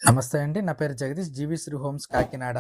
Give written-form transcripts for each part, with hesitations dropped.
నమస్తే అండి. నా పేరు జగదీష్. GV Sri homes Kakinada.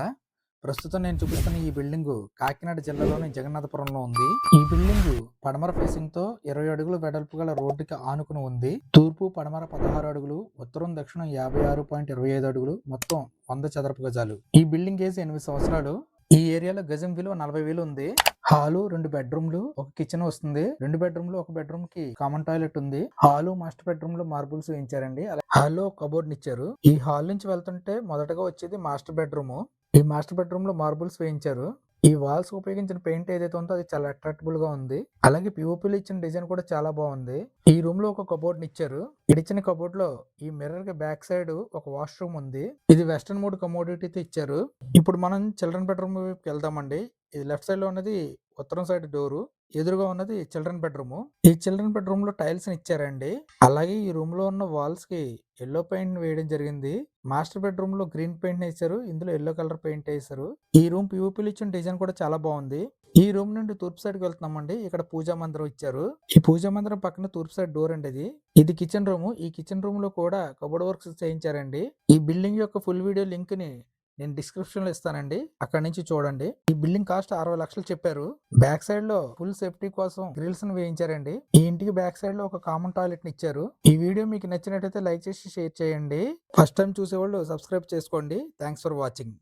ప్రస్తుతం నేను చూపిస్తున్న ఈ బిల్డింగు కాకినాడ జిల్లాలోని జగన్నాథపురంలో ఉంది. ఈ బిల్డింగు పడమర ఫేసింగ్‌తో 20 అడుగుల వెడల్పు గల రోడ్డుకి ఆనుకుని ఉంది. తూర్పు, పడమర 16 అడుగులు, ఉత్తరం, దక్షిణం 56.25 అడుగులు, మొత్తం 100 చదరపు గజాలు. ఈ బిల్డింగ్ ఏజ్ 8 సంవత్సరాలు. ఈ ఏరియాలో గజం విలువ 40,000 ఉంది. హాలు, 2 బెడ్రూమ్లు, ఒక కిచెన్ వస్తుంది. 2 బెడ్రూమ్లు, ఒక బెడ్రూమ్ కి కామన్ టాయిలెట్ ఉంది. హాలు, మాస్టర్ బెడ్రూమ్ లో మార్బుల్స్ వేయించారండి. హాల్లో కబోర్డ్ ఇచ్చారు. ఈ హాల్ నుంచి వెళ్తుంటే మొదటగా వచ్చేది మాస్టర్ బెడ్రూమ్. ఈ మాస్టర్ బెడ్రూమ్ లో మార్బుల్స్ వేయించారు. ఈ వాల్స్ ఉపయోగించిన పెయింట్ ఏదైతే ఉందో అది చాలా అట్రాక్టబుల్ గా ఉంది. అలాగే పిఓపిలో ఇచ్చిన డిజైన్ కూడా చాలా బాగుంది. ఈ రూమ్ లో ఒక కబోర్డ్ ఇచ్చారు. ఇచ్చిన కబోర్డ్ లో ఈ మిర్రర్ కి బ్యాక్ సైడ్ ఒక వాష్రూమ్ ఉంది. ఇది వెస్టర్న్ మోడ్ కమోడిటీతో ఇచ్చారు. ఇప్పుడు మనం చిల్డ్రన్ బెడ్రూమ్ వైపుకి వెళ్దామండి. ఇది లెఫ్ట్ సైడ్ లో ఉన్నది ఉత్తరం సైడ్ డోరు. ఎదురుగా ఉన్నది చిల్డ్రన్ బెడ్రూమ్. ఈ చిల్డ్రన్ బెడ్రూమ్ లో టైల్స్ ఇచ్చారండి. అలాగే ఈ రూమ్ లో ఉన్న వాల్స్ కి ఎల్లో పెయింట్ వేయడం జరిగింది. మాస్టర్ బెడ్రూమ్ లో గ్రీన్ పెయింట్ వేశారు. ఇందులో ఎల్లో కలర్ పెయింట్ వేశారు. ఈ రూమ్ పిఓపిలో ఇచ్చిన డిజైన్ కూడా చాలా బాగుంది. ఈ రూమ్ నుండి తూర్పు సైడ్ కి వెళ్తున్నామండి. ఇక్కడ పూజా మందిరం ఇచ్చారు. ఈ పూజా మందిరం పక్కన తూర్పు సైడ్ డోర్ అండి. ఇది కిచెన్ రూమ్. ఈ కిచెన్ రూమ్ లో కూడా కబోర్డ్ వర్క్స్ చేయించారండి. ఈ బిల్డింగ్ యొక్క ఫుల్ వీడియో లింక్ ని నేను డిస్క్రిప్షన్ లో ఇస్తానండి. అక్కడ నుంచి చూడండి. ఈ బిల్డింగ్ కాస్ట్ 60 లక్షలు చెప్పారు. బ్యాక్ సైడ్ లో ఫుల్ సేఫ్టీ కోసం గ్రిల్స్ ని వేయించారండి. ఈ ఇంటికి బ్యాక్ సైడ్ లో ఒక కామన్ టాయిలెట్ ని ఇచ్చారు. ఈ వీడియో మీకు నచ్చినట్లయితే లైక్ చేసి షేర్ చేయండి. ఫస్ట్ టైం చూసేవాళ్ళు సబ్స్క్రైబ్ చేసుకోండి. Thanks for watching.